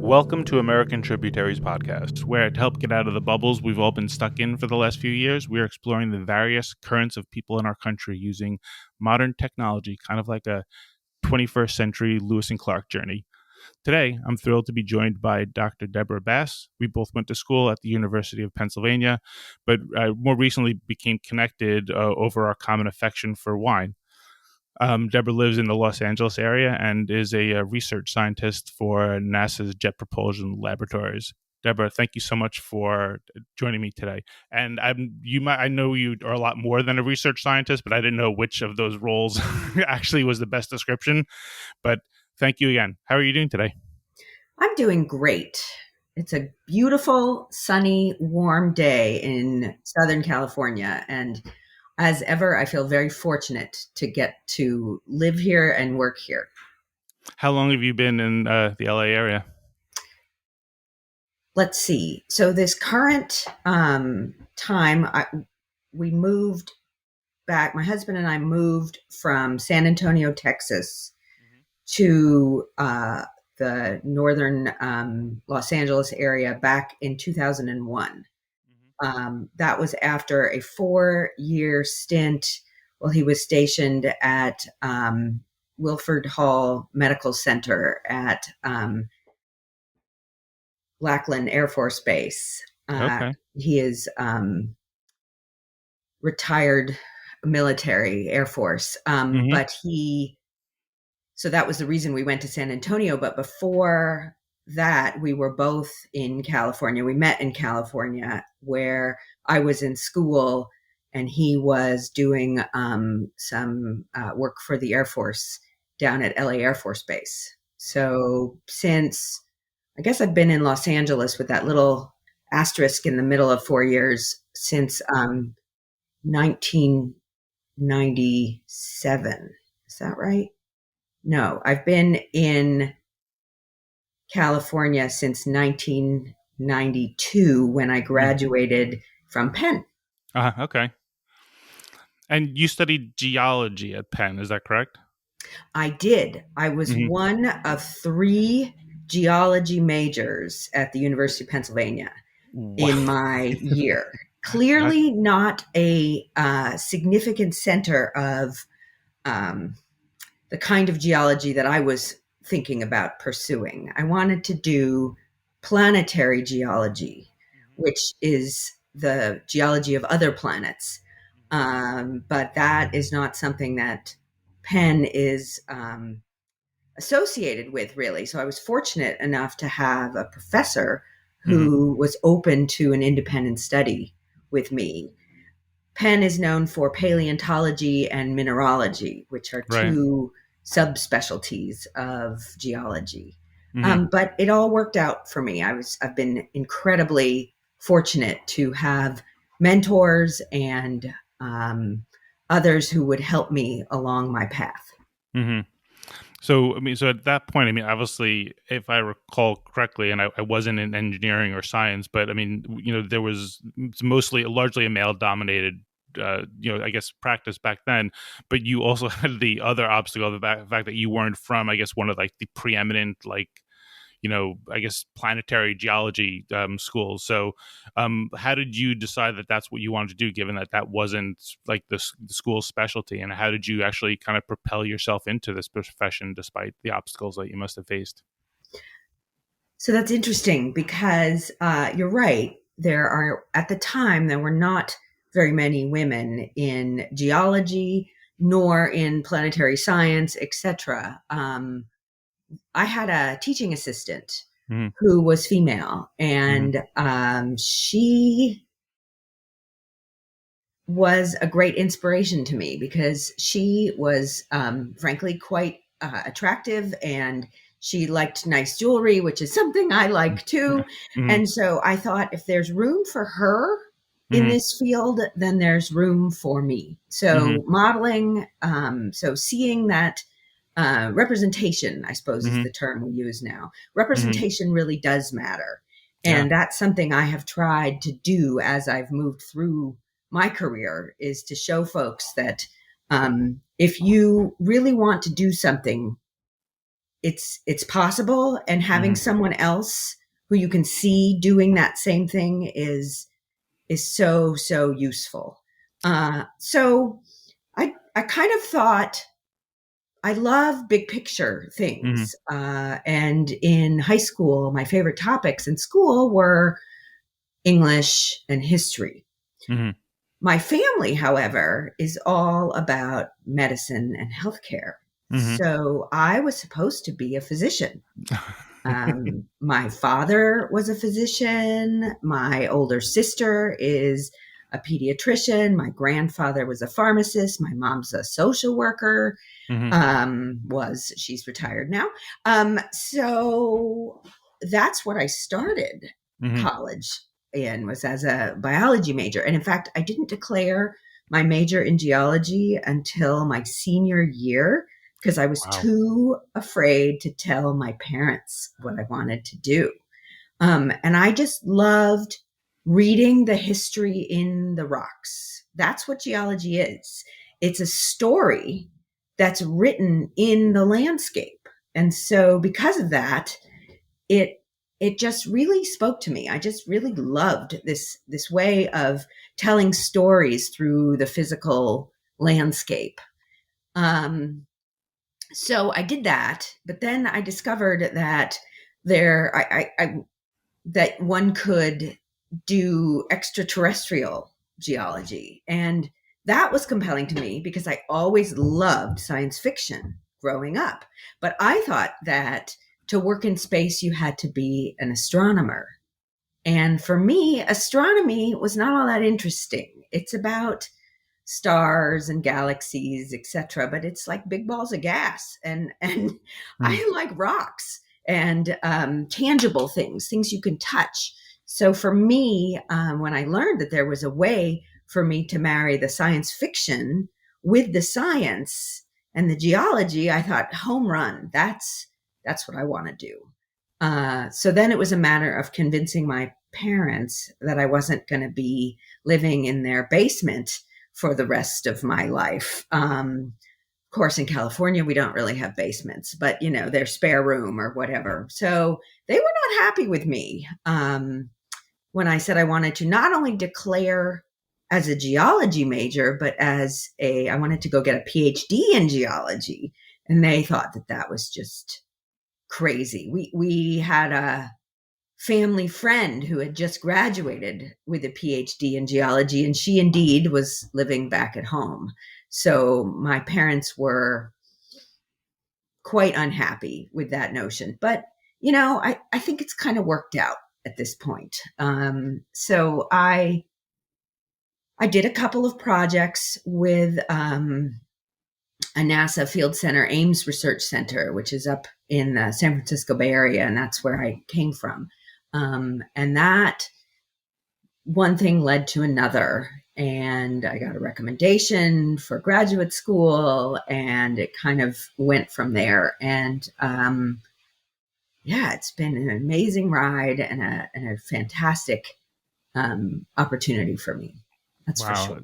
Welcome to American Tributaries Podcast, where to help get out of the bubbles we've all been stuck in for the last few years, we're exploring the various currents of people in our country using modern technology, kind of like a 21st century Lewis and Clark journey. Today, I'm thrilled to be joined by Dr. Deborah Bass. We both went to school at the University of Pennsylvania, but more recently became connected over our common affection for wine. Deborah lives in the Los Angeles area and is a research scientist for NASA's Jet Propulsion Laboratories. Deborah, thank you so much for joining me today. And I know you are a lot more than a research scientist, but I didn't know which of those roles actually was the best description. But thank you again. How are you doing today? I'm doing great. It's a beautiful, sunny, warm day in Southern California. And as ever, I feel very fortunate to get to live here and work here. How long have you been in the LA area? Let's see. So this current time, we moved back. My husband and I moved from San Antonio, Texas, to the northern Los Angeles area back in 2001. That was after a 4-year stint while he was stationed at Wilford Hall Medical Center at Lackland Air Force Base. Okay. He is retired military Air Force, but so that was the reason we went to San Antonio. But before that, we were both in California. We met in California, where I was in school and he was doing some work for the Air Force down at LA Air Force Base. So since, I guess I've been in Los Angeles with that little asterisk in the middle of 4 years since 1997. Is that right? No, I've been in California since 1992 when I graduated from Penn. Okay. And you studied geology at Penn, is that correct? I did. I was one of 3 geology majors at the University of Pennsylvania in my year. Clearly not a significant center of the kind of geology that I was thinking about pursuing. I wanted to do planetary geology, which is the geology of other planets. But that is not something that Penn is associated with, really. So I was fortunate enough to have a professor who was open to an independent study with me. Penn is known for paleontology and mineralogy, which are 2 subspecialties of geology. But it all worked out for me. I've been incredibly fortunate to have mentors and others who would help me along my path. So at that point, obviously, if I recall correctly, and I wasn't in engineering or science, but there was largely a male-dominated, I guess, practice back then. But you also had the other obstacle, the fact that you weren't from, I guess, one of the preeminent, I guess, planetary geology schools. So how did you decide that that's what you wanted to do, given that that wasn't the school's specialty? And how did you actually kind of propel yourself into this profession despite the obstacles that you must have faced? So that's interesting because you're right. At the time, there were not very many women in geology, nor in planetary science, etc. I had a teaching assistant who was female, and she was a great inspiration to me because she was, frankly, quite attractive, and she liked nice jewelry, which is something I like too. And so I thought, if there's room for her in this field, then there's room for me. So modeling, so seeing that representation, I suppose, is the term we use now. Representation really does matter. And that's something I have tried to do as I've moved through my career, is to show folks that if you really want to do something it's possible, and having someone else who you can see doing that same thing is so useful. So I kind of thought, I love big picture things. And in high school, my favorite topics in school were English and history. My family, however, is all about medicine and healthcare. So I was supposed to be a physician. My father was a physician. My older sister is a pediatrician. My grandfather was a pharmacist. My mom's a social worker. She's retired now. So that's what I started college in, was as a biology major. And in fact, I didn't declare my major in geology until my senior year, because I was too afraid to tell my parents what I wanted to do. And I just loved reading the history in the rocks. That's what geology is. It's a story that's written in the landscape. And so because of that, it just really spoke to me. I just really loved this way of telling stories through the physical landscape. So I did that, but then I discovered that that one could do extraterrestrial geology, and that was compelling to me because I always loved science fiction growing up. But I thought that to work in space, you had to be an astronomer. And for me, astronomy was not all that interesting. It's about stars and galaxies, etc. But it's like big balls of gas, and I like rocks and tangible things you can touch. So for me, when I learned that there was a way for me to marry the science fiction with the science and the geology, I thought, home run. That's what I want to do. So then it was a matter of convincing my parents that I wasn't going to be living in their basement for the rest of my life. Of course, in California, we don't really have basements, but their spare room or whatever. So they were not happy with me when I said I wanted to not only declare as a geology major, but I wanted to go get a PhD in geology. And they thought that was just crazy. We had a family friend who had just graduated with a PhD in geology, and she indeed was living back at home. So my parents were quite unhappy with that notion. But, I think it's kind of worked out at this point. So I did a couple of projects with a NASA Field Center Ames Research Center, which is up in the San Francisco Bay Area, and that's where I came from. And that one thing led to another, and I got a recommendation for graduate school, and it kind of went from there. And it's been an amazing ride and a fantastic opportity for me. That's for sure.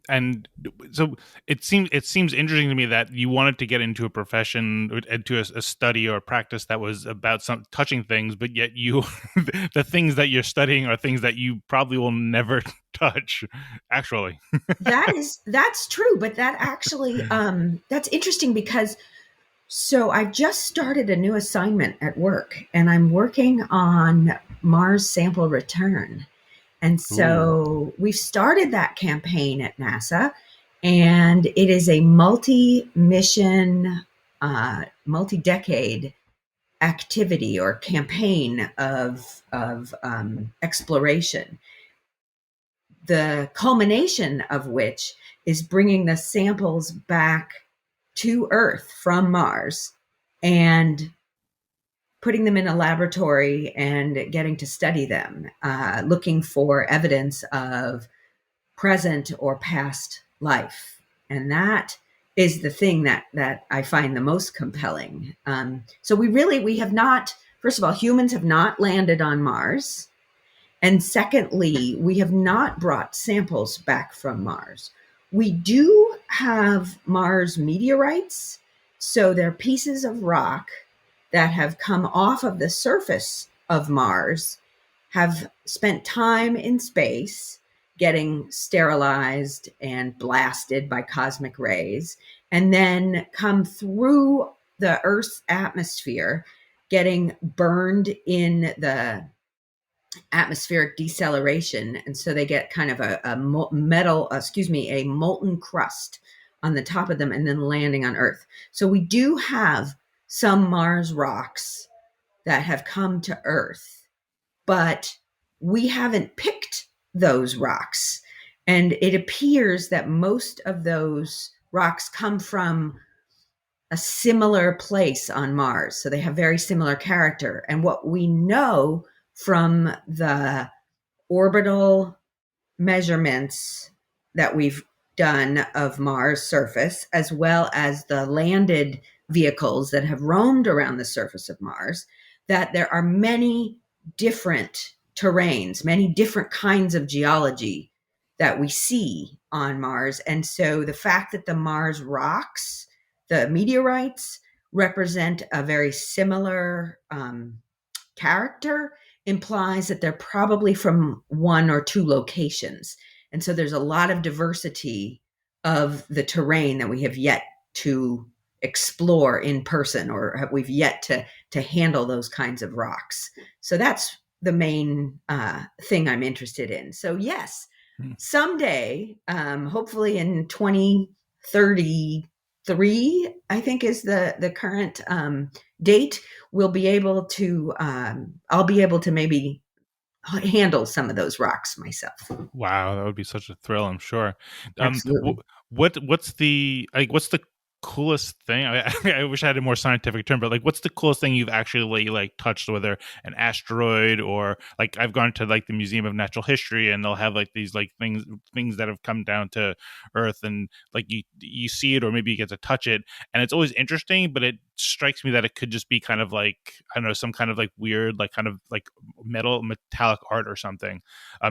And so it seems interesting to me that you wanted to get into a profession, into a study or a practice that was about touching things, but yet the things that you're studying are things that you probably will never touch. Actually, that's true, but that actually that's interesting because I've just started a new assignment at work, and I'm working on Mars sample return. And so we've started that campaign at NASA, and it is a multi-mission, multi-decade activity or campaign of exploration. The culmination of which is bringing the samples back to Earth from Mars and putting them in a laboratory and getting to study them, looking for evidence of present or past life. And that is the thing that I find the most compelling. So we have not, first of all, humans have not landed on Mars. And secondly, we have not brought samples back from Mars. We do have Mars meteorites, So they're pieces of rock that have come off of the surface of Mars, have spent time in space getting sterilized and blasted by cosmic rays, and then come through the Earth's atmosphere, getting burned in the atmospheric deceleration. And so they get kind of a molten crust on the top of them and then landing on Earth. So we do have some Mars rocks that have come to Earth, but we haven't picked those rocks. And it appears that most of those rocks come from a similar place on Mars. So they have very similar character. And what we know from the orbital measurements that we've done of Mars' surface, as well as the landed vehicles that have roamed around the surface of Mars, that there are many different terrains, many different kinds of geology that we see on Mars. And so the fact that the Mars rocks, the meteorites, represent a very similar character implies that they're probably from one or two locations. And so there's a lot of diversity of the terrain that we have yet to explore in person, or we've yet to handle those kinds of rocks. So that's the main thing I'm interested in. So yes, someday, hopefully in 2033, I think is the current date, we'll be able to I'll be able to maybe handle some of those rocks myself. Wow, that would be such a thrill, I'm sure. Absolutely. What's the coolest thing? I wish I had a more scientific term, but like, what's the coolest thing you've actually like touched, whether an asteroid or like I've gone to like the Museum of Natural History and they'll have like these like things that have come down to Earth, and like you see it or maybe you get to touch it, and it's always interesting, but it strikes me that it could just be kind of like, I don't know, some kind of like weird, like kind of like metallic art or something.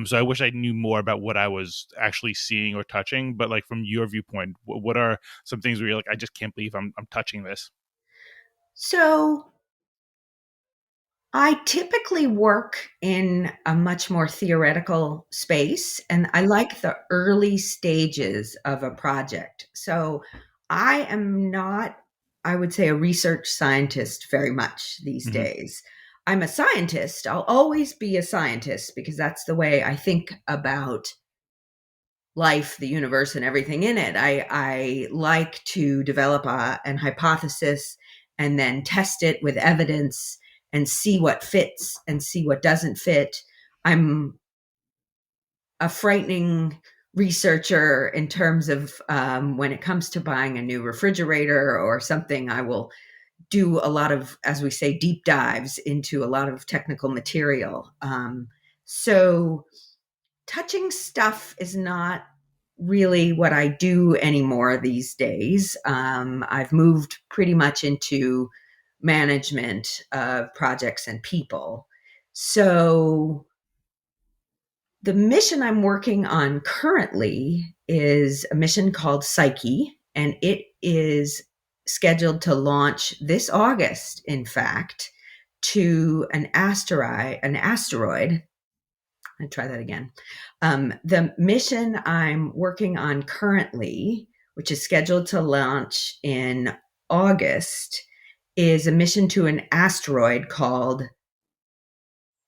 So I wish I knew more about what I was actually seeing or touching, but like from your viewpoint, what are some things where you're like, I just can't believe I'm touching this? So I typically work in a much more theoretical space, and I like the early stages of a project. So I am not, I would say, a research scientist very much these Mm-hmm. days. I'm a scientist. I'll always be a scientist because that's the way I think about life, the universe, and everything in it. I like to develop an hypothesis and then test it with evidence and see what fits and see what doesn't fit. I'm a frightening researcher in terms of when it comes to buying a new refrigerator or something. I will do a lot of, as we say, deep dives into a lot of technical material. So touching stuff is not really what I do anymore these days. I've moved pretty much into management of projects and people. So the mission I'm working on currently is a mission called Psyche, and it is scheduled to launch this August, in fact, to an asteroid. I try that again. The mission I'm working on currently, which is scheduled to launch in August, is a mission to an asteroid called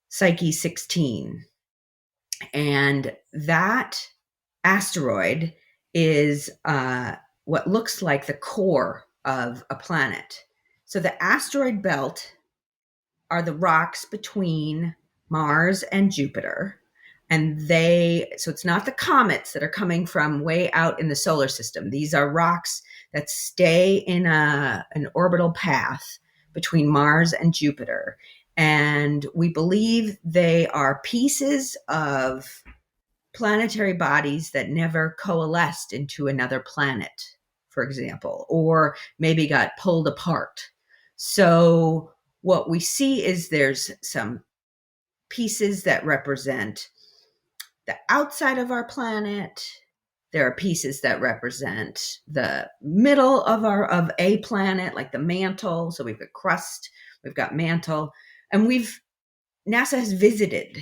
Psyche 16. And that asteroid is what looks like the core of a planet. So the asteroid belt are the rocks between Mars and Jupiter. And so it's not the comets that are coming from way out in the solar system. These are rocks that stay in an orbital path between Mars and Jupiter. And we believe they are pieces of planetary bodies that never coalesced into another planet, for example, or maybe got pulled apart. So what we see is there's some pieces that represent the outside of our planet, There are pieces that represent the middle of a planet, like the mantle. So we've got crust, we've got mantle, and NASA has visited,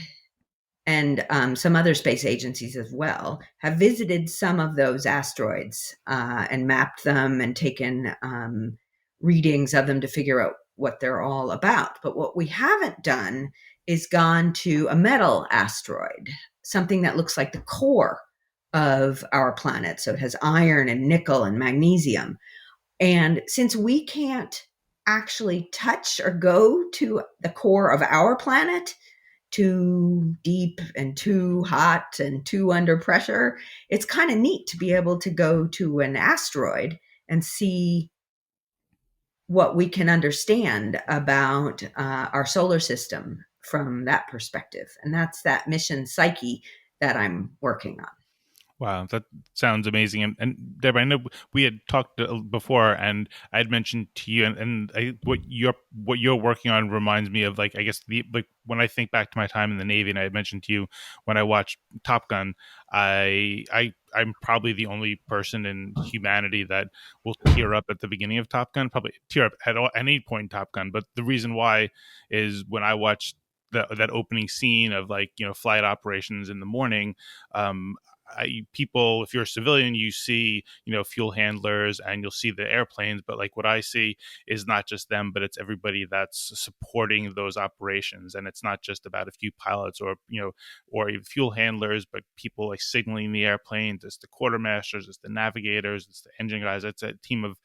and some other space agencies as well have visited some of those asteroids and mapped them and taken readings of them to figure out what they're all about. But what we haven't done is gone to a metal asteroid, something that looks like the core of our planet. So it has iron and nickel and magnesium. And since we can't actually touch or go to the core of our planet, too deep and too hot and too under pressure, it's kind of neat to be able to go to an asteroid and see what we can understand about our solar system from that perspective. And that's that mission Psyche that I'm working on. Wow, that sounds amazing. And Deborah, I know we had talked before, and I had mentioned to you, what you're working on reminds me of, like, I guess when I think back to my time in the Navy, and I had mentioned to you when I watched Top Gun, I'm probably the only person in humanity that will tear up at the beginning of Top Gun, probably tear up at any point in Top Gun. But the reason why is when I watched that opening scene of, like, flight operations in the morning. People, if you're a civilian, you see, fuel handlers and you'll see the airplanes, but like what I see is not just them, but it's everybody that's supporting those operations. And it's not just about a few pilots or fuel handlers, but people like signaling the airplanes. It's the quartermasters, it's the navigators, it's the engine guys. It's a team of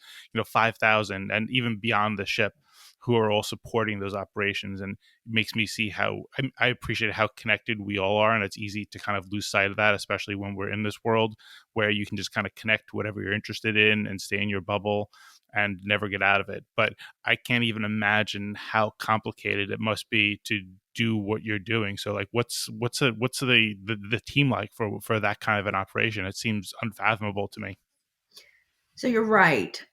5,000 and even beyond the ship, who are all supporting those operations. And it makes me see how I appreciate how connected we all are. And it's easy to kind of lose sight of that, especially when we're in this world where you can just kind of connect to whatever you're interested in and stay in your bubble and never get out of it. But I can't even imagine how complicated it must be to do what you're doing. So, like, what's the team like for that kind of an operation? It seems unfathomable to me. So you're right.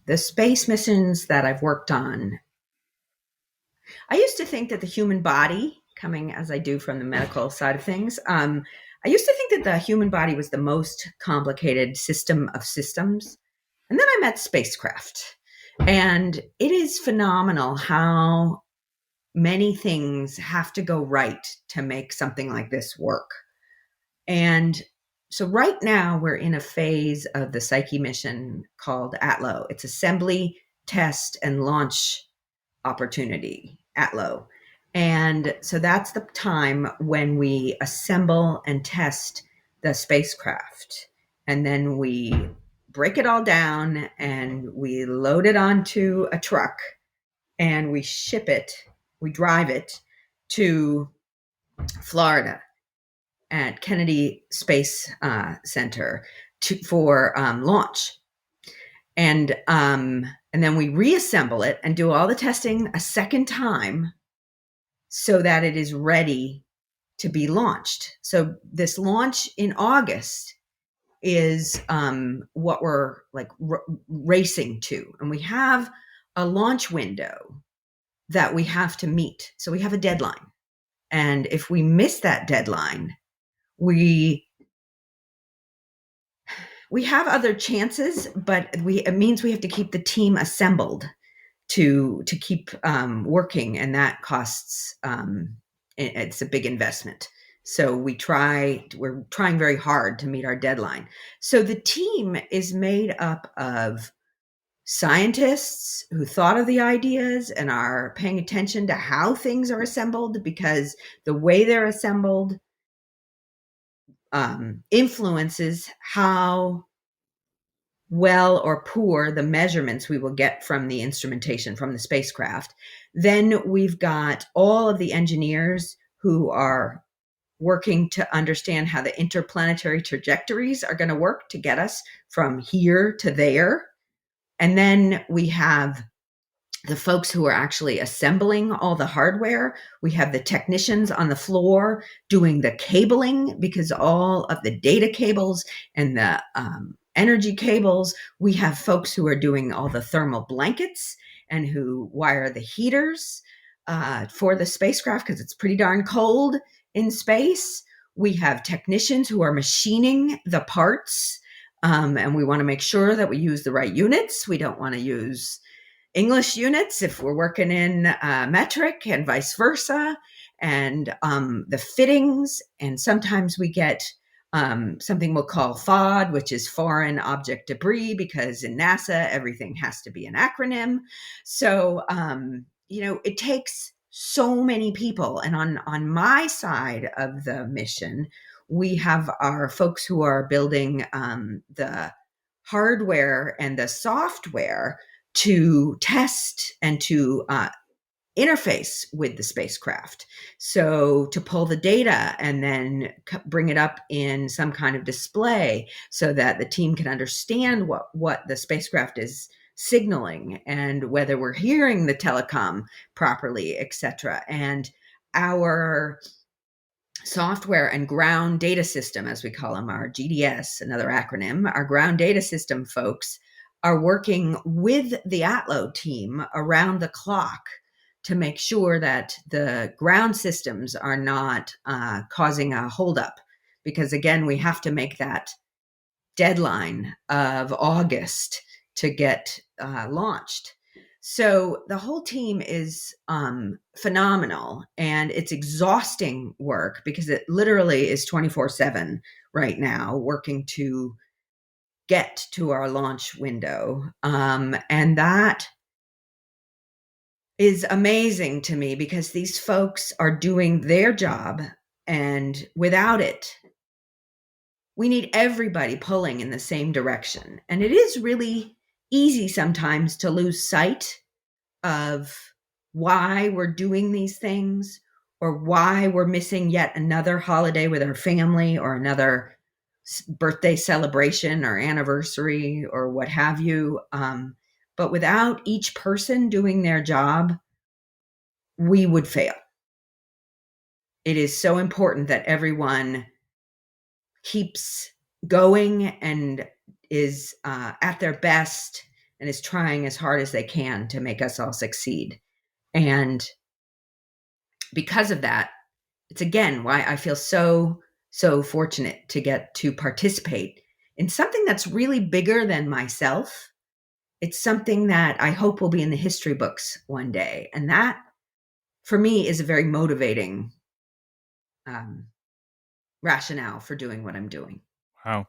The space missions that I've worked on, I used to think that the human body, coming as I do from the medical side of things, I used to think that the human body was the most complicated system of systems. And then I met spacecraft. And it is phenomenal how many things have to go right to make something like this work. And so right now we're in a phase of the Psyche mission called ATLO. It's assembly, test, and launch opportunity, ATLO. And so that's the time when we assemble and test the spacecraft. And then we break it all down and we load it onto a truck and we ship it, we drive it to Florida at Kennedy Space Center for launch. And then we reassemble it and do all the testing a second time so that it is ready to be launched. So this launch in August is what we're like racing to. And we have a launch window that we have to meet. So we have a deadline. And if we miss that deadline, we have other chances, but it means we have to keep the team assembled to keep working, and that costs. It's a big investment. So we're trying very hard to meet our deadline. So the team is made up of scientists who thought of the ideas and are paying attention to how things are assembled, because the way they're assembled influences how well or poor the measurements we will get from the instrumentation from the spacecraft. Then we've got all of the engineers who are working to understand how the interplanetary trajectories are going to work to get us from here to there. And then we have the folks who are actually assembling all the hardware. We have the technicians on the floor doing the cabling, because all of the data cables and the energy cables, we have folks who are doing all the thermal blankets and who wire the heaters for the spacecraft, because it's pretty darn cold in space. We have technicians who are machining the parts, and we want to make sure that we use the right units. We don't want to use English units if we're working in metric, and vice versa. And the fittings, and sometimes we get something we'll call FOD, which is foreign object debris, because in NASA, everything has to be an acronym. So, it takes so many people. And on my side of the mission, we have our folks who are building the hardware and the software to test and to interface with the spacecraft. So to pull the data and then bring it up in some kind of display so that the team can understand what the spacecraft is signaling and whether we're hearing the telecom properly, etc. And our software and ground data system, as we call them, our GDS, another acronym, our ground data system folks are working with the ATLO team around the clock to make sure that the ground systems are not causing a holdup. Because again, we have to make that deadline of August to get launched. So the whole team is phenomenal, and it's exhausting work because it literally is 24/7 right now, working to get to our launch window. And that is amazing to me because these folks are doing their job, and without it, we need everybody pulling in the same direction. And it is really easy sometimes to lose sight of why we're doing these things, or why we're missing yet another holiday with our family, or another birthday celebration or anniversary or what have you. But without each person doing their job, we would fail. It is so important that everyone keeps going and is at their best and is trying as hard as they can to make us all succeed. And because of that, it's again why I feel so fortunate to get to participate in something that's really bigger than myself. It's something that I hope will be in the history books one day. And that, for me, is a very motivating rationale for doing what I'm doing. Wow.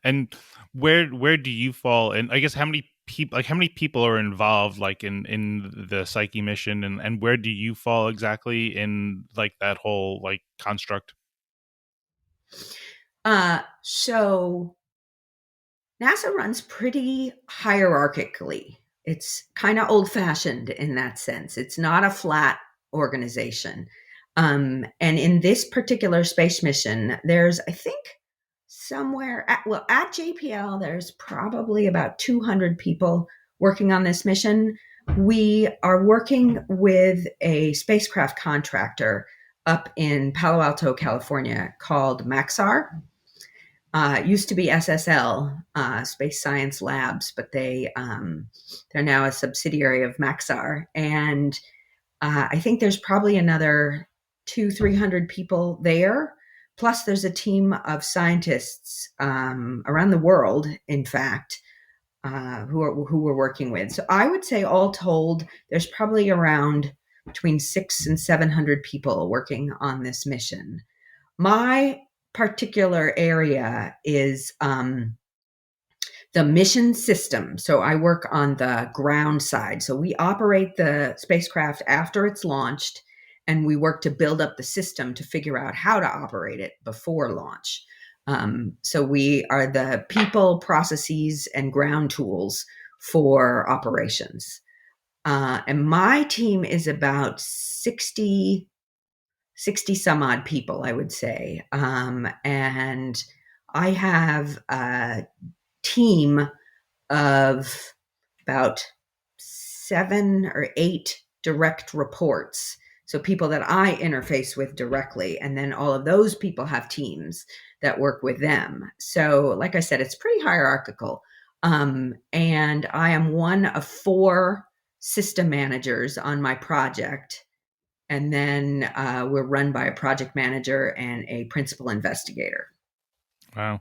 And where do you fall? And I guess how many people are involved in the Psyche mission, and where do you fall exactly in that whole construct? So NASA runs pretty hierarchically. It's kind of old-fashioned in that sense. It's not a flat organization. And in this particular space mission, there's, I think, somewhere at JPL, there's probably about 200 people working on this mission. We are working with a spacecraft contractor up in Palo Alto, California, called Maxar. It used to be SSL, Space Science Labs, but they're now a subsidiary of Maxar. And I think there's probably another 200-300 people there. Plus, there's a team of scientists around the world, in fact, who we're working with. So I would say, all told, there's probably around between 600 and 700 people working on this mission. My particular area is the mission system. So I work on the ground side. So we operate the spacecraft after it's launched, and we work to build up the system to figure out how to operate it before launch. So we are the people, processes, and ground tools for operations. And my team is about 60 some odd people, I would say. And I have a team of about 7 or 8 direct reports. So people that I interface with directly, and then all of those people have teams that work with them. So like I said, it's pretty hierarchical. And I am one of 4 system managers on my project. And then we're run by a project manager and a principal investigator. Wow.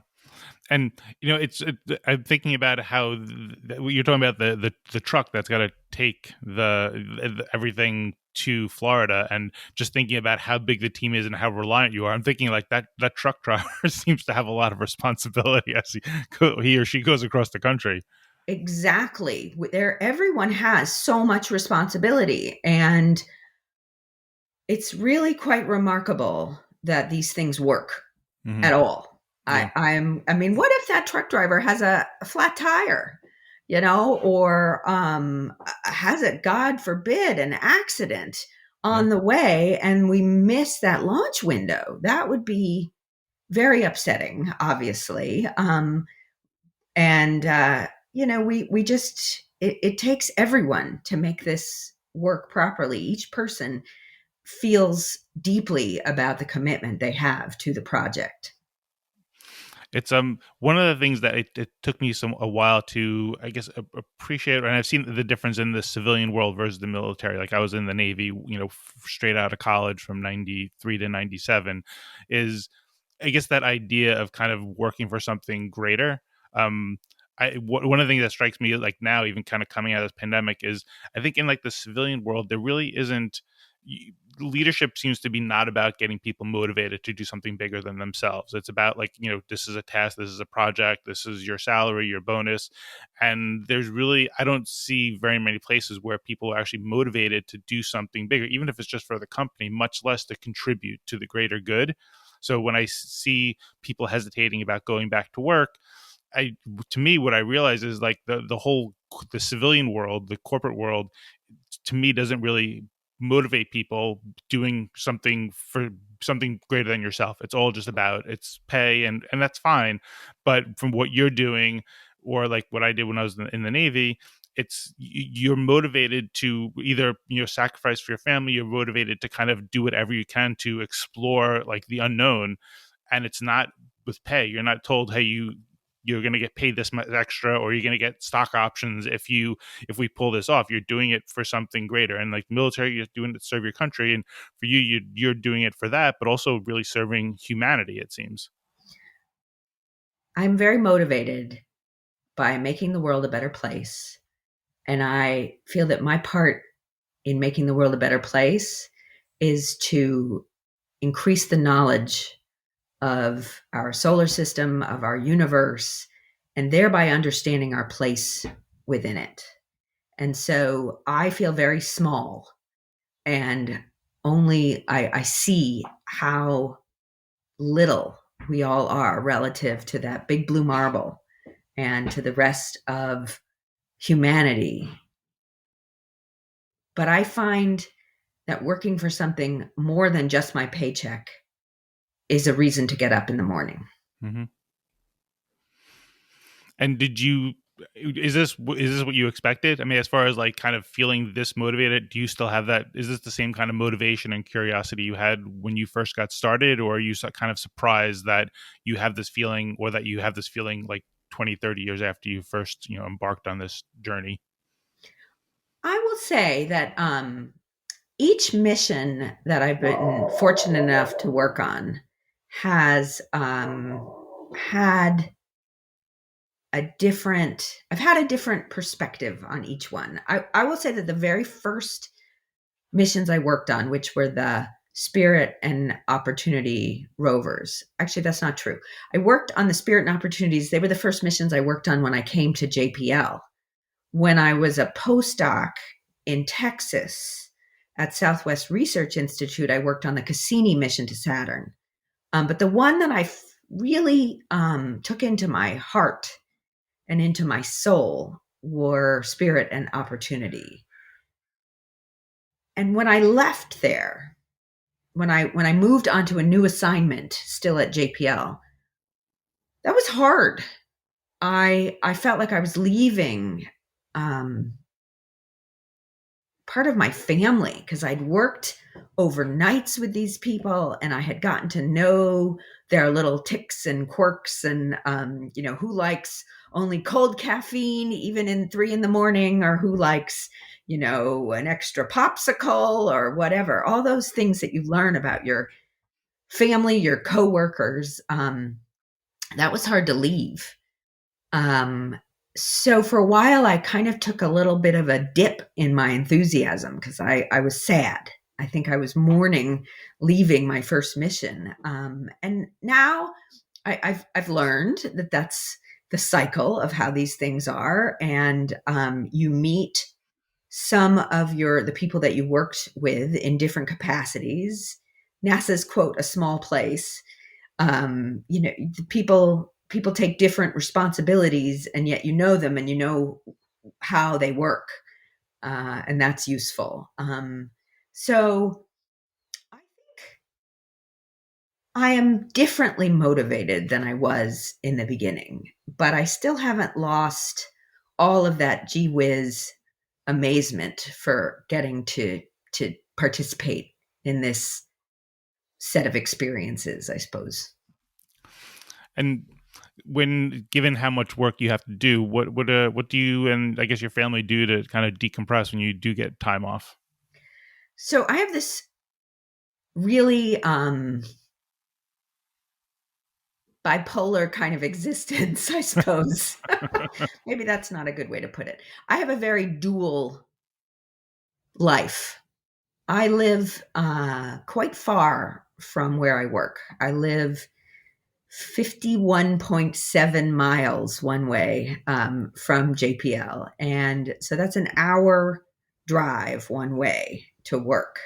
And I'm thinking about how you're talking about the truck that's got to take everything to Florida, and just thinking about how big the team is and how reliant you are. I'm thinking like that truck driver seems to have a lot of responsibility as he or she goes across the country. Exactly. Everyone has so much responsibility, and it's really quite remarkable that these things work at all. Yeah. I mean, what if that truck driver has a flat tire, or has a, God forbid, an accident on the way, and we miss that launch window? That would be very upsetting, obviously. We just, it takes everyone to make this work properly. Each person feels deeply about the commitment they have to the project. It's one of the things that it took me a while to, I guess, appreciate, and I've seen the difference in the civilian world versus the military. Like I was in the Navy, straight out of college from 93 to 97, is I guess that idea of kind of working for something greater. One of the things that strikes me like now, even kind of coming out of this pandemic, is I think in like the civilian world, there really isn't. Leadership seems to be not about getting people motivated to do something bigger than themselves. It's about like, this is a task, this is a project, this is your salary, your bonus. And there's really, I don't see very many places where people are actually motivated to do something bigger, even if it's just for the company, much less to contribute to the greater good. So when I see people hesitating about going back to work, to me, what I realize is like the civilian world, the corporate world, to me doesn't really motivate people doing something for something greater than yourself. It's all just about its pay, and that's fine. But from what you're doing, or like what I did when I was in the Navy, it's you're motivated to either sacrifice for your family. You're motivated to kind of do whatever you can to explore like the unknown, and it's not with pay. You're not told, hey, you're going to get paid this much extra, or you're going to get stock options if we pull this off. You're doing it for something greater. And like military, you're doing it to serve your country, and for you're doing it for that, but also really serving humanity, it seems. I'm very motivated by making the world a better place, and I feel that my part in making the world a better place is to increase the knowledge of our solar system, of our universe, and thereby understanding our place within it. And so I feel very small, and only I see how little we all are relative to that big blue marble and to the rest of humanity. But I find that working for something more than just my paycheck is a reason to get up in the morning. Mm-hmm. And is this what you expected? I mean, as far as like kind of feeling this motivated, do you still have that? Is this the same kind of motivation and curiosity you had when you first got started, or are you kind of surprised that you have this feeling, or that you have this feeling like 20, 30 years after you first, embarked on this journey? I will say that each mission that I've been fortunate enough to work on has had I've had a different perspective on each one. I will say that the very first missions I worked on, which were the Spirit and Opportunity rovers. Actually, that's not true. I worked on the Spirit and Opportunities. They were the first missions I worked on when I came to JPL. When I was a postdoc in Texas at Southwest Research Institute, I worked on the Cassini mission to Saturn. But the one that I really took into my heart and into my soul were Spirit and Opportunity. And when I left there, when I moved on to a new assignment still at JPL, that was hard. I felt like I was leaving part of my family, because I'd worked overnights with these people and I had gotten to know their little ticks and quirks and, who likes only cold caffeine, even in 3 a.m, or who likes, an extra popsicle or whatever. All those things that you learn about your family, your coworkers, that was hard to leave. So for a while, I kind of took a little bit of a dip in my enthusiasm because I was sad. I think I was mourning leaving my first mission. And now I've learned that that's the cycle of how these things are. And you meet some of the people that you worked with in different capacities. NASA's, quote, a small place. People take different responsibilities, and yet you know them and you know how they work, and that's useful. So I think I am differently motivated than I was in the beginning, but I still haven't lost all of that gee whiz amazement for getting to participate in this set of experiences, I suppose. And given how much work you have to do, what do you and I guess your family do to kind of decompress when you do get time off? So I have this really bipolar kind of existence, I suppose. Maybe that's not a good way to put it. I have a very dual life. I live quite far from where I work. I live 51.7 miles one way from JPL. And so that's an hour drive one way to work.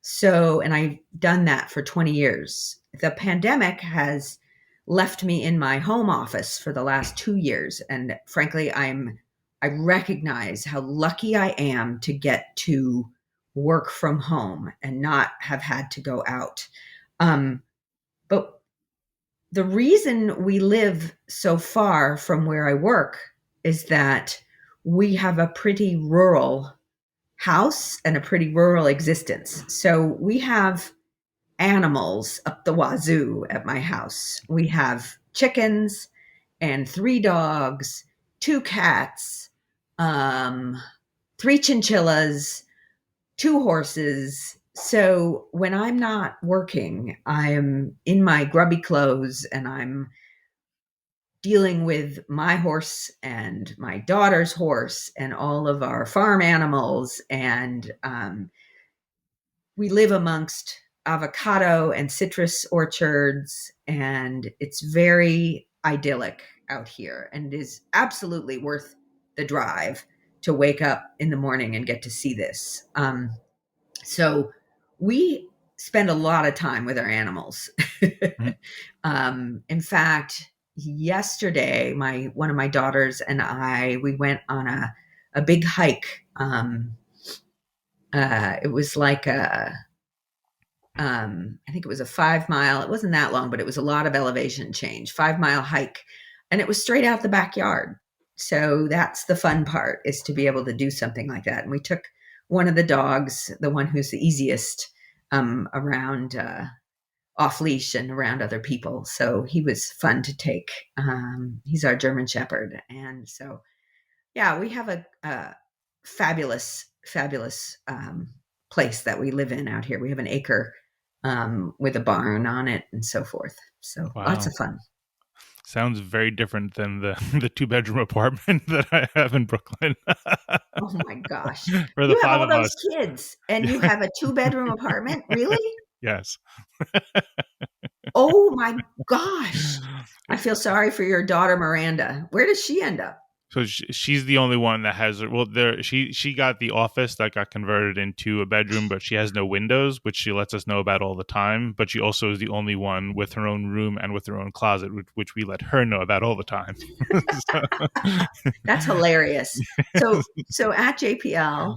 So, and I've done that for 20 years. The pandemic has left me in my home office for the last 2 years. And frankly, I recognize how lucky I am to get to work from home and not have had to go out. But the reason we live so far from where I work is that we have a pretty rural house and a pretty rural existence. So we have animals up the wazoo at my house. We have chickens and 3 dogs, 2 cats, 3 chinchillas, 2 horses. So when I'm not working, I'm in my grubby clothes and I'm dealing with my horse and my daughter's horse and all of our farm animals. And we live amongst avocado and citrus orchards, and it's very idyllic out here and is absolutely worth the drive to wake up in the morning and get to see this. So we spend a lot of time with our animals. Mm-hmm. In fact, yesterday, one of my daughters and we went on a big hike. It was like I think it was a 5 mile. It wasn't that long, but it was a lot of elevation change, 5 mile hike. And it was straight out the backyard. So that's the fun part, is to be able to do something like that. And we took one of the dogs, the one who's the easiest, around off leash and around other people. So he was fun to take. He's our German Shepherd. And so, yeah, we have a fabulous place that we live in out here. We have an acre with a barn on it and so forth. So wow. Lots of fun. Sounds very different than the 2-bedroom apartment that I have in Brooklyn. Oh my gosh. For the you 5 have all of those us. Kids and you have a 2-bedroom apartment? Really? Yes. Oh my gosh. I feel sorry for your daughter, Miranda. Where does she end up? So she's the only one that has, she got the office that got converted into a bedroom, but she has no windows, which she lets us know about all the time. But she also is the only one with her own room and with her own closet, which we let her know about all the time. That's hilarious. So at JPL,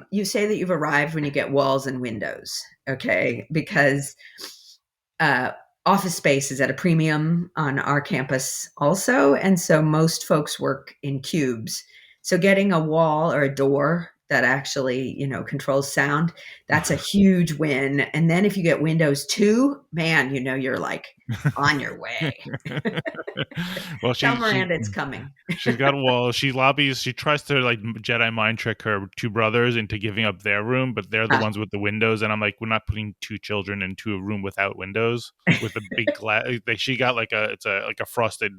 you say that you've arrived when you get walls and windows, okay? Because office space is at a premium on our campus also. And so most folks work in cubes. So getting a wall or a door that actually, controls sound. That's a huge win. And then if you get Windows 2, man, you're like on your way. Well, Tell she Miranda it's coming. she's got she tries to like Jedi mind trick her two brothers into giving up their room, but they're the ones with the windows, and I'm like, we're not putting two children into a room without windows with a big glass. She got like a frosted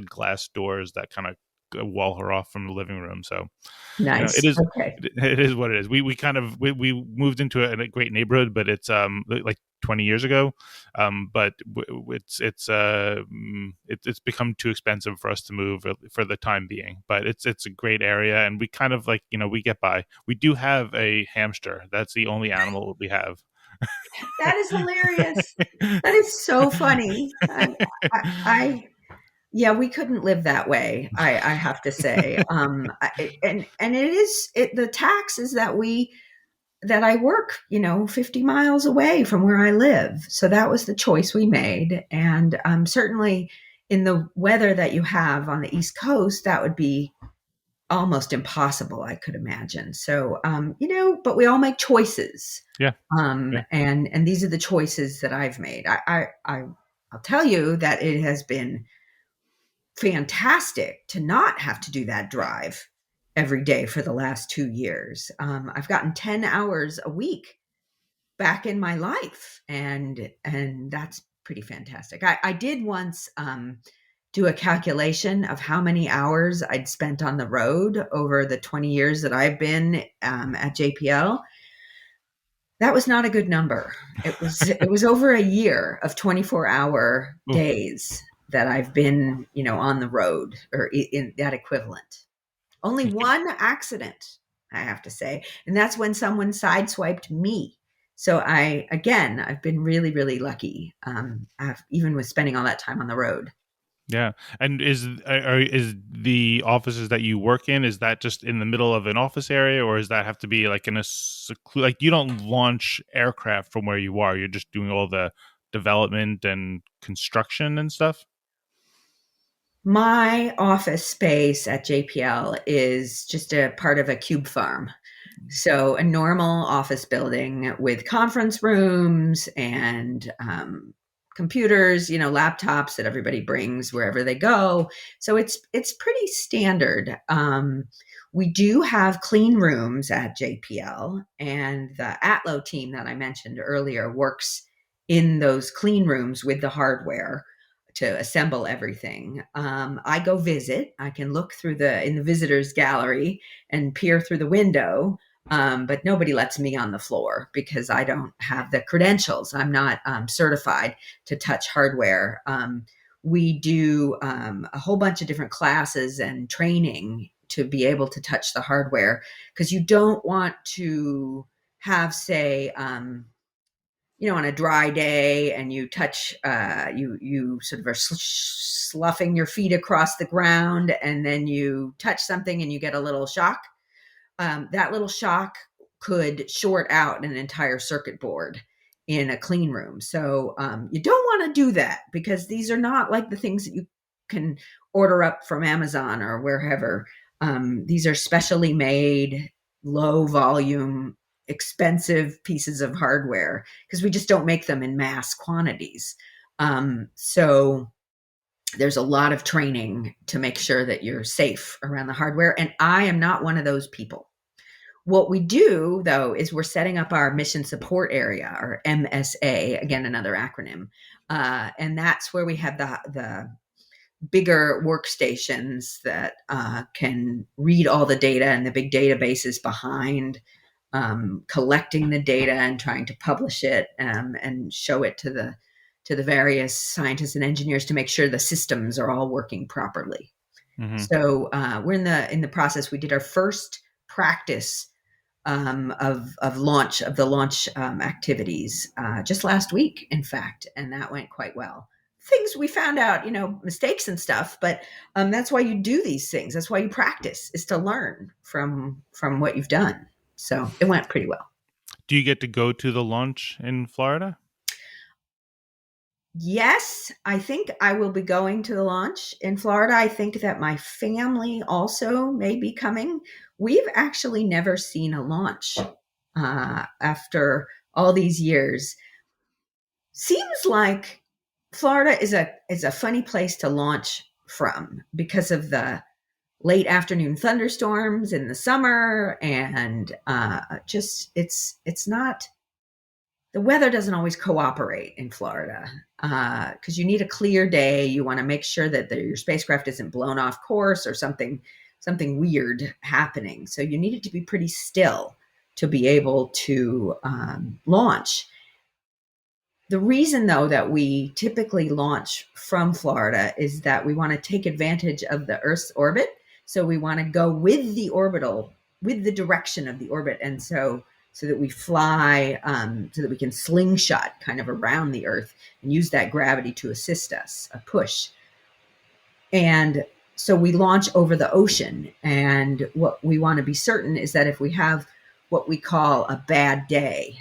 glass doors that kind of wall her off from the living room. So Nice. it is Okay. it is what it is. We kind of we moved into a great neighborhood, but it's like 20 years ago, but it's become too expensive for us to move for the time being. But it's a great area, and we kind of like we get by. We do have a hamster. That's the only animal we have. That is hilarious. That is so funny. I yeah, we couldn't live that way. I have to say, and the tax is that I work, 50 miles away from where I live. So that was the choice we made. And certainly in the weather that you have on the East Coast, that would be almost impossible, I could imagine. So, but we all make choices. Yeah. Yeah. And these are the choices that I've made. I'll tell you that it has been fantastic to not have to do that drive every day for the last 2 years. I've gotten 10 hours a week back in my life, and that's pretty fantastic. I did once do a calculation of how many hours I'd spent on the road over the 20 years that I've been at JPL. That was not a good number. It was over a year of 24-hour days that I've been, on the road, or in that equivalent. Only one accident, I have to say, and that's when someone sideswiped me. So I've been really, really lucky. Even with spending all that time on the road. Yeah, and is the offices that you work in, is that just in the middle of an office area, or does that have to be like in a like you don't launch aircraft from where you are? You're just doing all the development and construction and stuff. My office space at JPL is just a part of a cube farm. So a normal office building with conference rooms and computers, laptops that everybody brings wherever they go. So it's pretty standard. We do have clean rooms at JPL, and the Atlo team that I mentioned earlier works in those clean rooms with the hardware to assemble everything. I go visit. I can look in the visitors gallery and peer through the window. But nobody lets me on the floor because I don't have the credentials. I'm not certified to touch hardware. We do a whole bunch of different classes and training to be able to touch the hardware, because you don't want to have, say, on a dry day and you touch, you sort of are sloughing your feet across the ground, and then you touch something and you get a little shock. That little shock could short out an entire circuit board in a clean room. So you don't want to do that, because these are not like the things that you can order up from Amazon or wherever. These are specially made, low volume, expensive pieces of hardware, because we just don't make them in mass quantities. So there's a lot of training to make sure that you're safe around the hardware. And I am not one of those people. What we do, though, is we're setting up our mission support area, or MSA, again, another acronym. And that's where we have the bigger workstations that can read all the data and the big databases behind collecting the data and trying to publish it and show it to the various scientists and engineers to make sure the systems are all working properly. Mm-hmm. So we're in the process. We did our first practice of the launch activities just last week, in fact, and that went quite well. Things we found out, mistakes and stuff, but that's why you do these things. That's why you practice, is to learn from what you've done. So it went pretty well. Do you get to go to the launch in Florida? Yes, I think I will be going to the launch in Florida. I think that my family also may be coming. we've actually never seen a launch after all these years. Seems like Florida is a funny place to launch from because of the late afternoon thunderstorms in the summer, and just it's not, the weather doesn't always cooperate in Florida because you need a clear day. You want to make sure that your spacecraft isn't blown off course or something weird happening. So you need it to be pretty still to be able to launch. The reason, though, that we typically launch from Florida is that we want to take advantage of the Earth's orbit. So we want to go with the direction of the orbit. And so that we fly, so that we can slingshot kind of around the Earth and use that gravity to assist us, a push. And so we launch over the ocean. And what we want to be certain is that if we have what we call a bad day,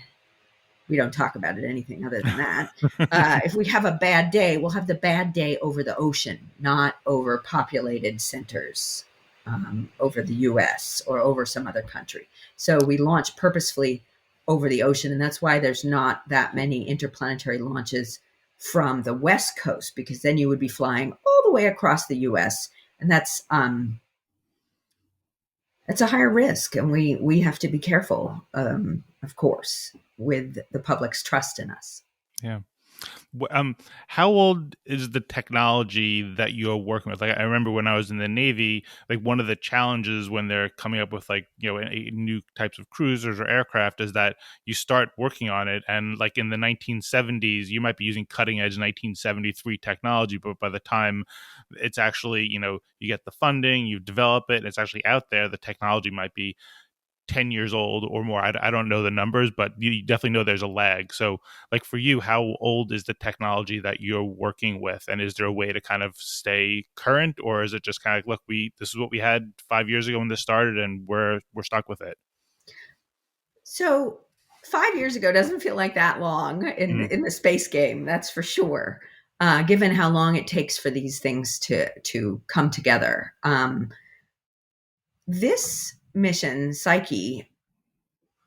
we don't talk about it anything other than that. If we have a bad day, we'll have the bad day over the ocean, not over populated centers, over the US or over some other country. So we launch purposefully over the ocean. And that's why there's not that many interplanetary launches from the West Coast, because then you would be flying all the way across the US. And that's a higher risk. And we have to be careful, of course, with the public's trust in us. Yeah. How old is the technology that you're working with? Like, I remember when I was in the Navy, like one of the challenges when they're coming up with like, new types of cruisers or aircraft is that you start working on it. And like in the 1970s, you might be using cutting edge 1973 technology, but by the time it's actually, you get the funding, you develop it, it's actually out there, the technology might be 10 years old or more. I don't know the numbers, but you definitely know there's a lag. So like for you, how old is the technology that you're working with? And is there a way to kind of stay current, or is it just kind of like, look, this is what we had 5 years ago when this started and we're stuck with it? So 5 years ago doesn't feel like that long in the space game, that's for sure. Given how long it takes for these things to come together. This mission, Psyche,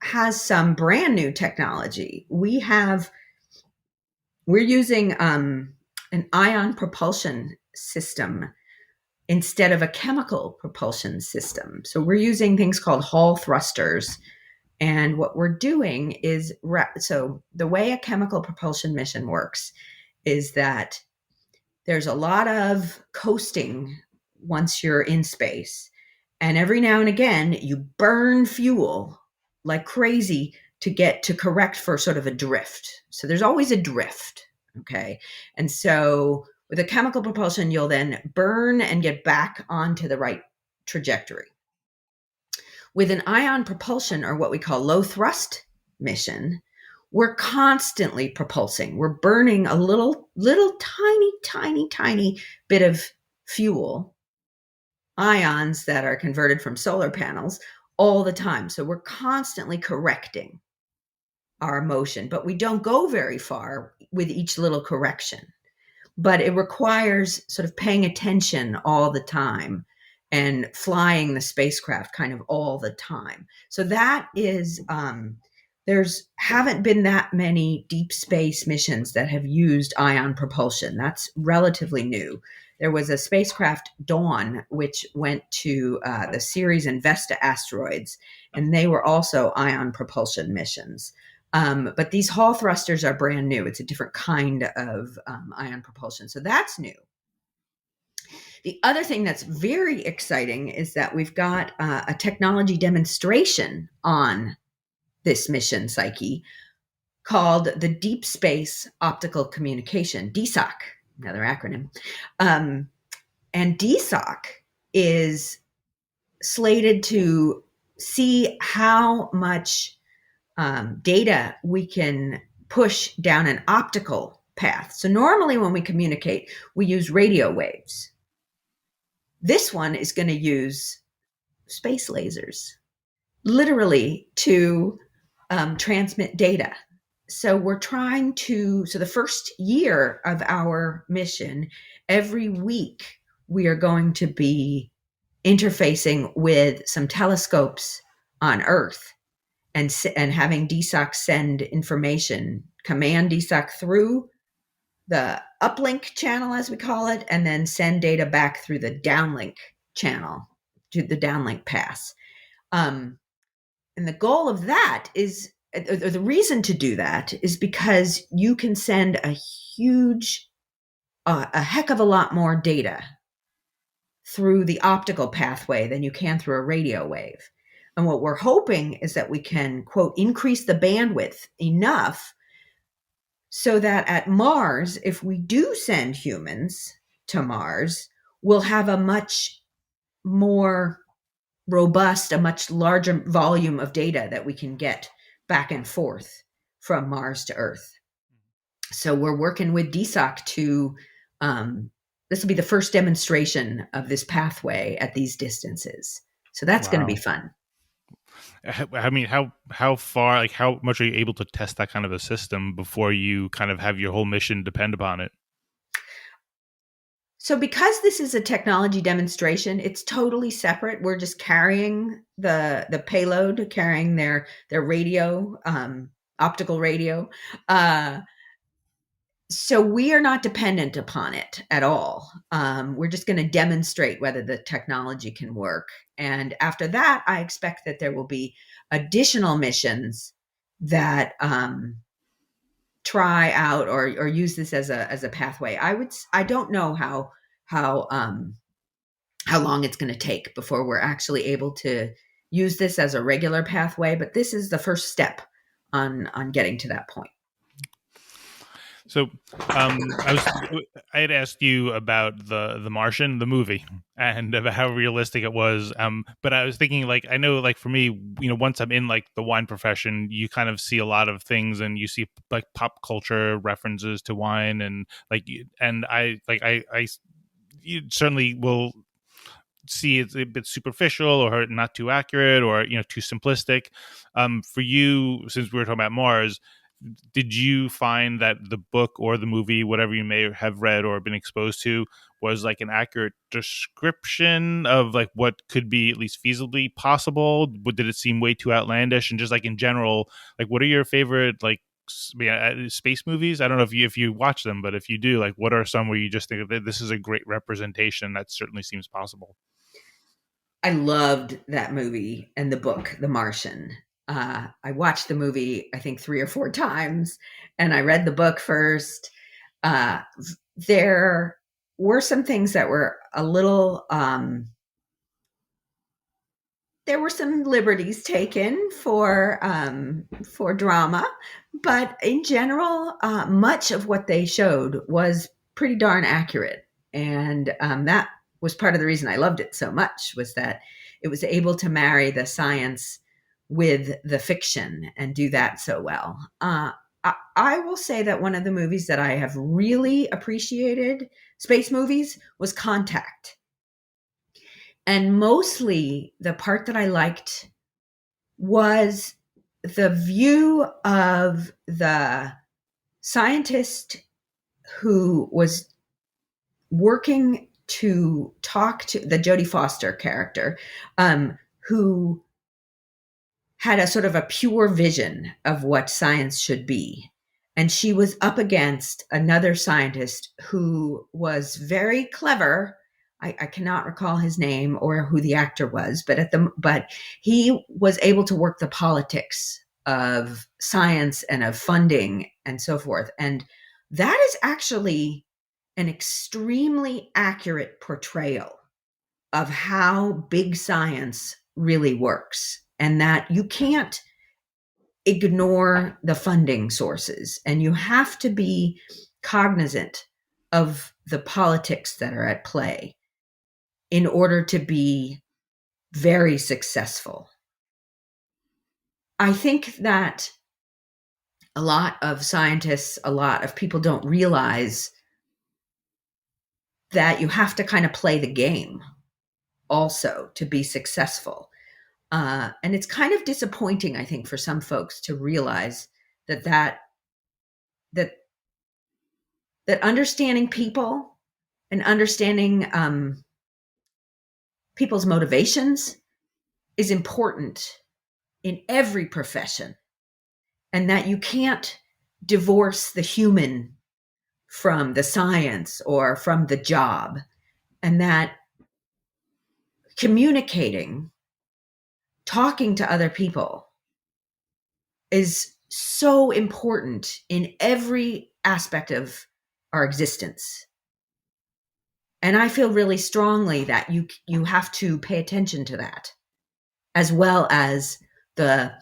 has some brand new technology. We're using an ion propulsion system instead of a chemical propulsion system. So we're using things called Hall thrusters. And what we're doing is, so the way a chemical propulsion mission works is that there's a lot of coasting once you're in space. And every now and again, you burn fuel like crazy to correct for sort of a drift. So there's always a drift. Okay. And so with a chemical propulsion, you'll then burn and get back onto the right trajectory. With an ion propulsion, or what we call low thrust mission, we're constantly propulsing. We're burning a little tiny bit of fuel, ions that are converted from solar panels, all the time. So we're constantly correcting our motion, but we don't go very far with each little correction. But it requires sort of paying attention all the time and flying the spacecraft kind of all the time. So that is, there's haven't been that many deep space missions that have used ion propulsion. That's relatively new. There was a spacecraft, Dawn, which went to the Ceres and Vesta asteroids, and they were also ion propulsion missions. But these Hall thrusters are brand new. It's a different kind of ion propulsion. So that's new. The other thing that's very exciting is that we've got a technology demonstration on this mission, Psyche, called the Deep Space Optical Communication, DSOC, another acronym. And DSOC is slated to see how much data we can push down an optical path. So normally when we communicate, we use radio waves. This one is going to use space lasers, literally, to transmit data. So we're trying to, so the first year of our mission, every week we are going to be interfacing with some telescopes on Earth and having DSOC send information, command DSOC through the uplink channel, as we call it, and then send data back through the downlink channel to the downlink pass. And the goal of that is, or the reason to do that is because you can send a heck of a lot more data through the optical pathway than you can through a radio wave. And what we're hoping is that we can, quote, increase the bandwidth enough so that at Mars, if we do send humans to Mars, we'll have a much more robust, a much larger volume of data that we can get back and forth from Mars to Earth. So we're working with DSOC to, this will be the first demonstration of this pathway at these distances. So that's going to be fun. I mean, how far, like how much are you able to test that kind of a system before you kind of have your whole mission depend upon it? So because this is a technology demonstration, it's totally separate. We're just carrying the payload, carrying their radio, optical radio. So we are not dependent upon it at all. We're just going to demonstrate whether the technology can work. And after that, I expect that there will be additional missions that try out or use this as a pathway. I don't know how long it's going to take before we're actually able to use this as a regular pathway, but this is the first step on getting to that point. So, I had asked you about the Martian, the movie, and about how realistic it was. But I was thinking, like, I know, like for me, once I'm in like the wine profession, you kind of see a lot of things, and you see like pop culture references to wine, and I you certainly will see it's a bit superficial or not too accurate or too simplistic. For you, since we were talking about Mars, did you find that the book or the movie, whatever you may have read or been exposed to, was like an accurate description of like what could be at least feasibly possible? Did it seem way too outlandish? And just like in general, like what are your favorite like space movies? I don't know if you watch them, but if you do, like what are some where you just think that this is a great representation that certainly seems possible? I loved that movie and the book, The Martian. I watched the movie, I think 3 or 4 times, and I read the book first. There were some things that were a little, there were some liberties taken for drama, but in general, much of what they showed was pretty darn accurate. And that was part of the reason I loved it so much, was that it was able to marry the science with the fiction and do that so well. I will say that one of the movies that I have really appreciated, space movies, was Contact. And mostly the part that I liked was the view of the scientist who was working to talk to the Jody Foster character, who had a sort of a pure vision of what science should be. And she was up against another scientist who was very clever. I cannot recall his name or who the actor was, but he was able to work the politics of science and of funding and so forth. And that is actually an extremely accurate portrayal of how big science really works, and that you can't ignore the funding sources, and you have to be cognizant of the politics that are at play in order to be very successful. I think that a lot of scientists, a lot of people don't realize that you have to kind of play the game also to be successful. And it's kind of disappointing, I think, for some folks to realize that understanding people and understanding people's motivations is important in every profession, and that you can't divorce the human from the science or from the job, and that communicating, talking to other people is so important in every aspect of our existence. And I feel really strongly that you have to pay attention to that, as well as the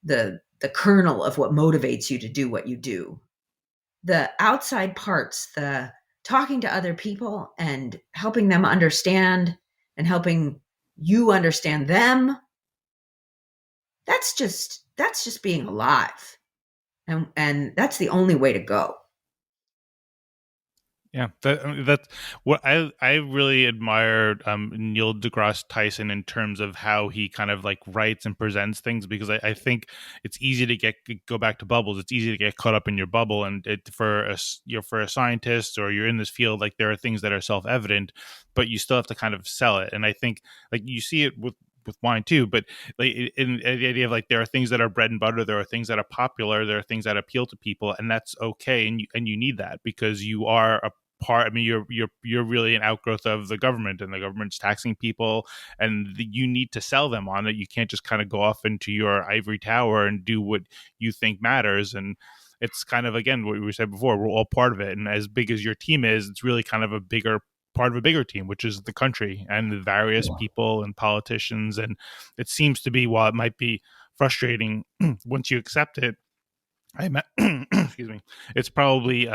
the kernel of what motivates you to do what you do. The outside parts, the talking to other people and helping them understand and helping you understand them, that's just being alive. And that's the only way to go. Yeah, that's what I really admired Neil deGrasse Tyson in terms of how he kind of like writes and presents things, because I think it's easy to go back to bubbles. It's easy to get caught up in your bubble, and for a scientist, or you're in this field, like there are things that are self evident, but you still have to kind of sell it. And I think like you see it with wine too, but like in the idea of like there are things that are bread and butter, there are things that are popular, there are things that appeal to people, and that's okay, and you need that because you are a part. I mean, you're really an outgrowth of the government, and the government's taxing people, and you need to sell them on it. You can't just kind of go off into your ivory tower and do what you think matters. And it's kind of, again, what we said before, we're all part of it. And as big as your team is, it's really kind of a bigger part of a bigger team, which is the country and the various people and politicians. And it seems to be, while it might be frustrating once you accept it, excuse me, it's probably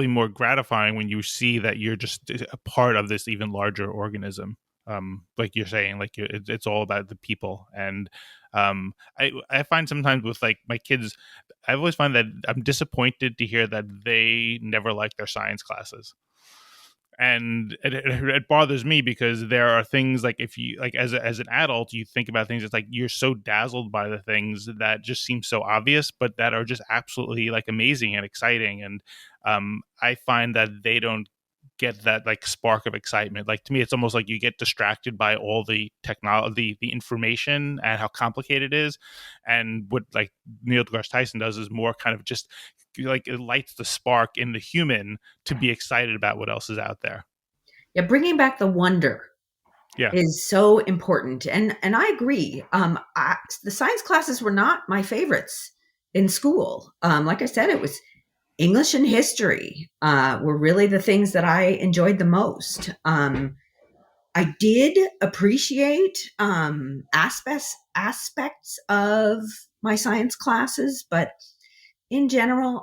more gratifying when you see that you're just a part of this even larger organism. Like you're saying, like it's all about the people. And I find sometimes with like my kids, I always find that I'm disappointed to hear that they never like their science classes. And it bothers me, because there are things like, if you like as an adult, you think about things, it's like you're so dazzled by the things that just seem so obvious, but that are just absolutely like amazing and exciting. And I find that they don't get that like spark of excitement. Like to me, it's almost like you get distracted by all the technology, the information, and how complicated it is. And what like Neil deGrasse Tyson does is more kind of just like it lights the spark in the human to be excited about what else is out there. Yeah, bringing back the wonder Yeah. is so important, and I agree. The science classes were not my favorites in school. Like I said, it was English and history were really the things that I enjoyed the most. I did appreciate aspects of my science classes, but in general,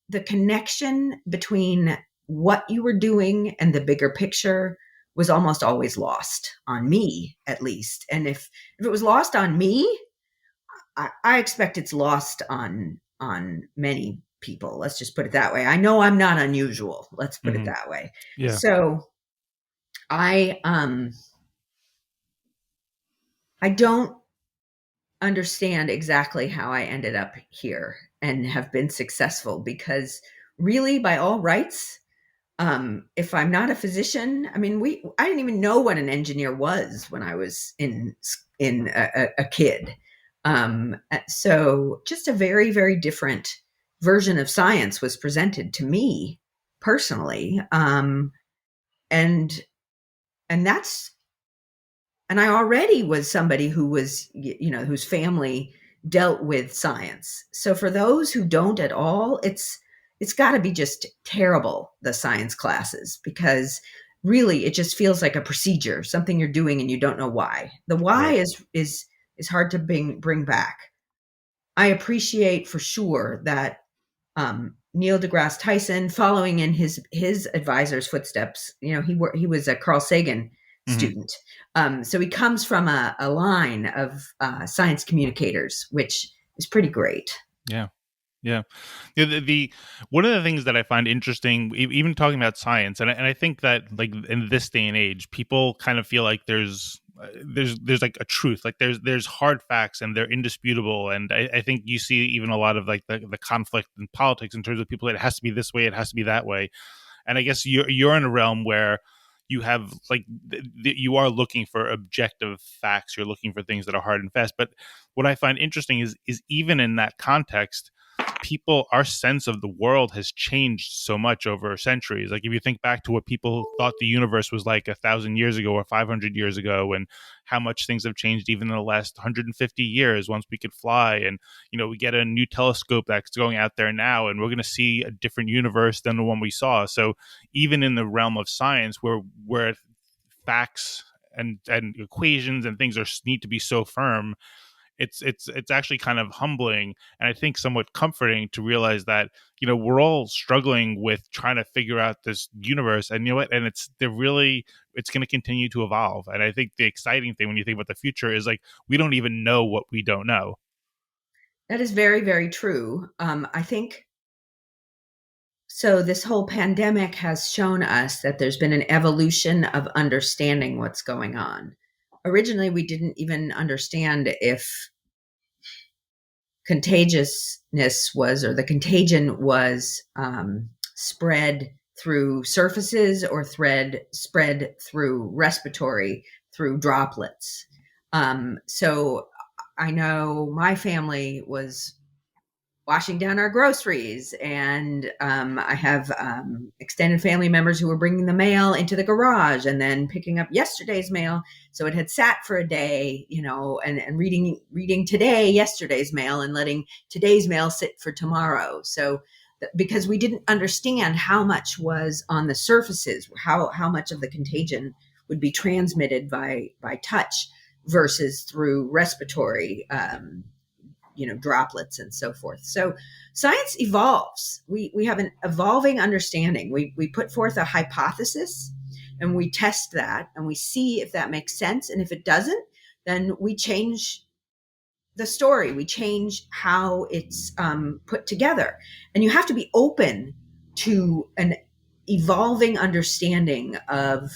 the connection between what you were doing and the bigger picture was almost always lost on me, at least. And if it was lost on me, I expect it's lost on many people. Let's just put it that way. I know I'm not unusual. Let's put it that way. Yeah. So I don't understand exactly how I ended up here and have been successful, because really, by all rights, if I'm not a physician, I mean, I didn't even know what an engineer was when I was in a kid. So just a very, very different version of science was presented to me personally. And that's, and I already was somebody who was, whose family dealt with science. So for those who don't at all, it's got to be just terrible, the science classes, because really it just feels like a procedure, something you're doing and you don't know why. The why is hard to bring back. I appreciate for sure that Neil deGrasse Tyson, following in his advisor's footsteps, he was a Carl Sagan student. So he comes from a line of science communicators, which is pretty great. Yeah. Yeah. The one of the things that I find interesting, even talking about science, and I think that like in this day and age, people kind of feel like there's like a truth, like there's hard facts and they're indisputable. And I think you see even a lot of like the conflict in politics in terms of people that it has to be this way, it has to be that way. And I guess you're in a realm where you have like you are looking for objective facts. You're looking for things that are hard and fast. But what I find interesting is even in that context, our sense of the world has changed so much over centuries. Like if you think back to what people thought the universe was like 1,000 years ago or 500 years ago, and how much things have changed even in the last 150 years once we could fly. And we get a new telescope that's going out there now, and we're going to see a different universe than the one we saw. So even in the realm of science, where facts and equations and things need to be so firm, it's actually kind of humbling, and I think somewhat comforting to realize that we're all struggling with trying to figure out this universe, and and it's going to continue to evolve. And I think the exciting thing when you think about the future is like we don't even know what we don't know. That is very, very true. I think so. This whole pandemic has shown us that there's been an evolution of understanding what's going on. Originally, we didn't even understand if contagiousness was, or the contagion was spread through surfaces or spread through respiratory, through droplets. So I know my family was washing down our groceries, and I have extended family members who were bringing the mail into the garage and then picking up yesterday's mail. So it had sat for a day, and reading yesterday's mail, and letting today's mail sit for tomorrow. So because we didn't understand how much was on the surfaces, how much of the contagion would be transmitted by touch versus through respiratory droplets and so forth. So science evolves. We have an evolving understanding. We put forth a hypothesis, and we test that, and we see if that makes sense. And if it doesn't, then we change the story. We change how it's put together. And you have to be open to an evolving understanding of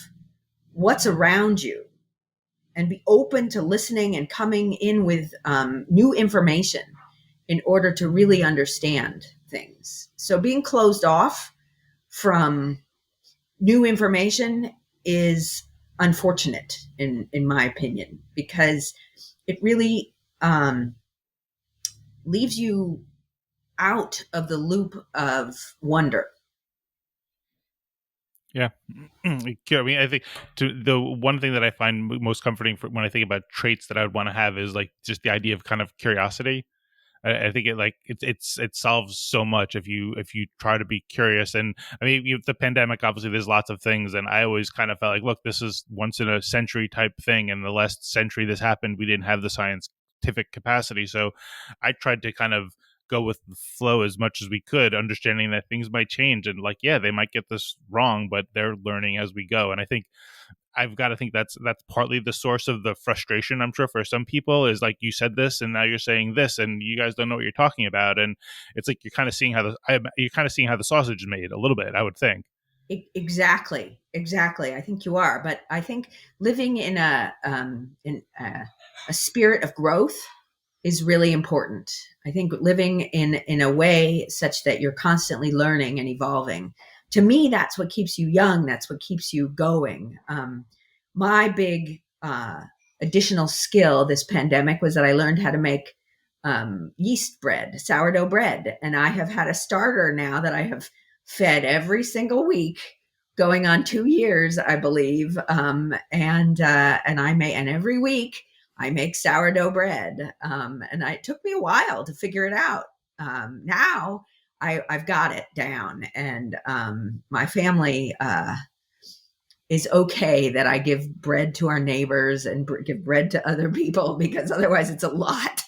what's around you, and be open to listening and coming in with new information in order to really understand things. So being closed off from new information is unfortunate, in my opinion, because it really leaves you out of the loop of wonder. Yeah. I mean, I think the one thing that I find most comforting when I think about traits that I would want to have is like just the idea of kind of curiosity. I think it solves so much if you try to be curious. And I mean, the pandemic, obviously there's lots of things, and I always kind of felt like, look, this is once in a century type thing, and the last century this happened, we didn't have the scientific capacity. So I tried to kind of go with the flow as much as we could, understanding that things might change, and like, yeah, they might get this wrong, but they're learning as we go. And I think I've got to think that's partly the source of the frustration, I'm sure, for some people, is like, you said this and now you're saying this, and you guys don't know what you're talking about. And it's like you're kind of seeing how the sausage is made a little bit, I would think. Exactly. I think you are, but I think living in a spirit of growth is really important. I think living in a way such that you're constantly learning and evolving. To me, that's what keeps you young. That's what keeps you going. My big additional skill this pandemic was that I learned how to make yeast bread, sourdough bread. And I have had a starter now that I have fed every single week, going on 2 years, I believe. And every week I make sourdough bread. And it took me a while to figure it out. Now I've got it down, and my family is okay that I give bread to our neighbors and give bread to other people, because otherwise it's a lot.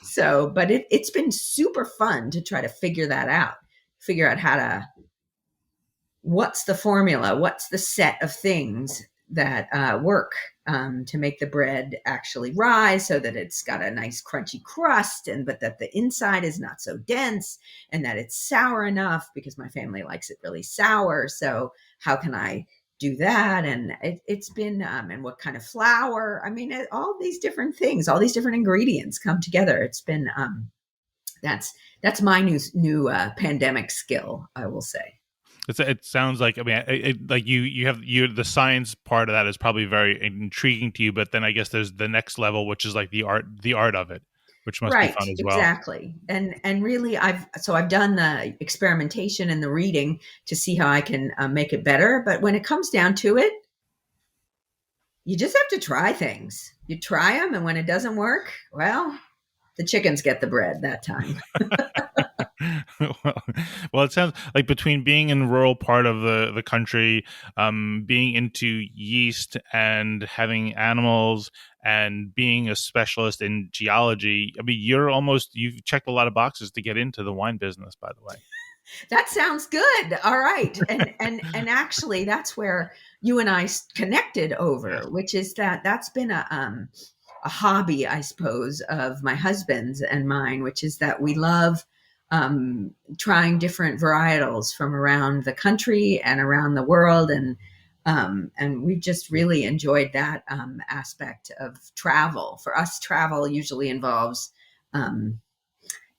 So, but it's been super fun to try to figure out what's the formula, what's the set of things that work to make the bread actually rise, so that it's got a nice crunchy crust, but that the inside is not so dense, and that it's sour enough, because my family likes it really sour. So how can I do that? And it's been, and what kind of flour? I mean, all these different things, all these different ingredients come together. It's been, that's my new pandemic skill, I will say. It sounds like, I mean, like you have the science part of that is probably very intriguing to you, but then I guess there's the next level, which is like the art of it, which must be Right, fun as well. exactly. And really I've done the experimentation and the reading to see how I can make it better, but when it comes down to it, you just have to try things. You try them, and when it doesn't work, well, the chickens get the bread that time. well, it sounds like between being in rural part of the country, being into yeast and having animals, and being a specialist in geology, I mean, you've checked a lot of boxes to get into the wine business, by the way. That sounds good. All right. And actually that's where you and I connected Yes. over, which is that's been a hobby, I suppose, of my husband's and mine, which is that we love trying different varietals from around the country and around the world. And we've just really enjoyed that aspect of travel. For us, travel usually involves um,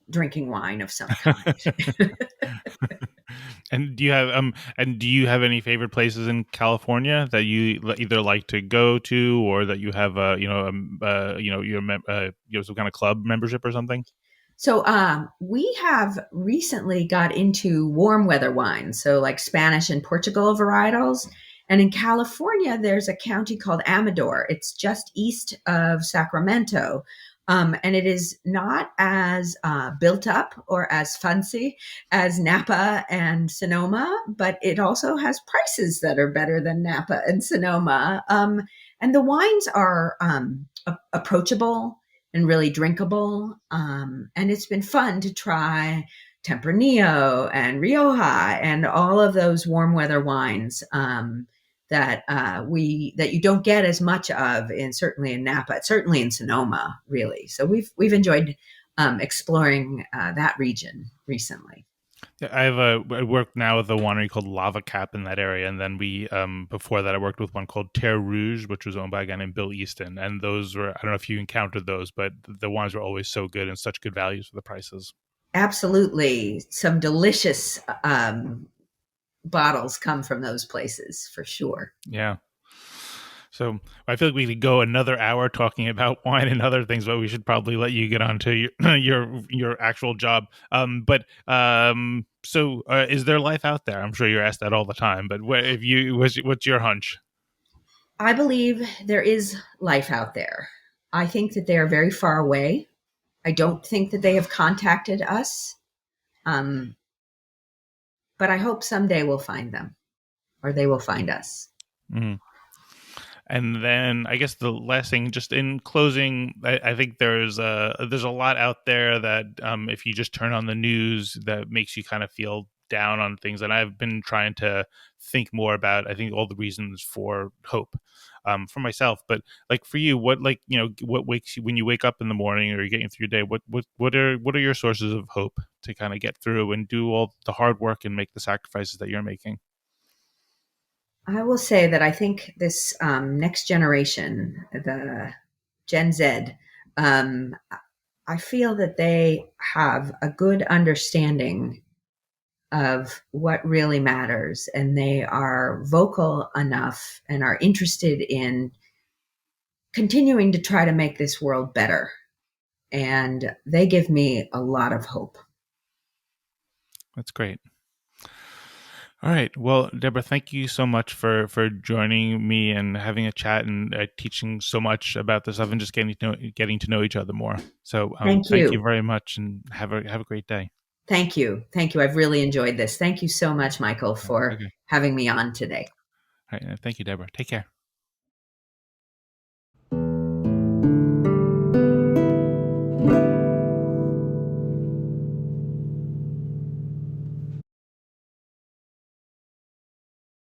drinking wine of some kind. Do you have any favorite places in California that you either like to go to, or that you have some kind of club membership or something? So we have recently got into warm weather wines, so like Spanish and Portugal varietals. And in California, there's a county called Amador. It's just east of Sacramento. And it is not as built up or as fancy as Napa and Sonoma, but it also has prices that are better than Napa and Sonoma. And the wines are approachable and really drinkable. And it's been fun to try Tempranillo and Rioja and all of those warm weather wines that you don't get as much of in certainly in Napa, certainly in Sonoma, really. So we've enjoyed exploring that region recently. I work now with a winery called Lava Cap in that area, and then before that I worked with one called Terre Rouge, which was owned by a guy named Bill Easton, and those were, I don't know if you encountered those, but the wines were always so good and such good values for the prices. Absolutely, some delicious bottles come from those places for sure. Yeah. So I feel like we could go another hour talking about wine and other things, but we should probably let you get on to your your actual job. Is there life out there? I'm sure you're asked that all the time, but what's your hunch? I believe there is life out there. I think that they are very far away. I don't think that they have contacted us, um, but I hope someday we'll find them or they will find us. Mm. And then I guess the last thing, just in closing, I think there's a lot out there that if you just turn on the news, that makes you kind of feel down on things. And I've been trying to think more about, I think, all the reasons for hope for myself. But like for you, what wakes you when you wake up in the morning or you're getting through your day? What are your sources of hope to kind of get through and do all the hard work and make the sacrifices that you're making? I will say that I think this next generation, the Gen Z, um, I feel that they have a good understanding of what really matters, and they are vocal enough and are interested in continuing to try to make this world better. And they give me a lot of hope. That's great. All right. Well, Deborah, thank you so much for joining me and having a chat and teaching so much about this stuff and just getting to know each other more. So, Thank thank you you. very much and have a great day. Thank you. Thank you. I've really enjoyed this. Thank you so much, Michael, for Okay. having me on today. All right. Thank you, Deborah. Take care.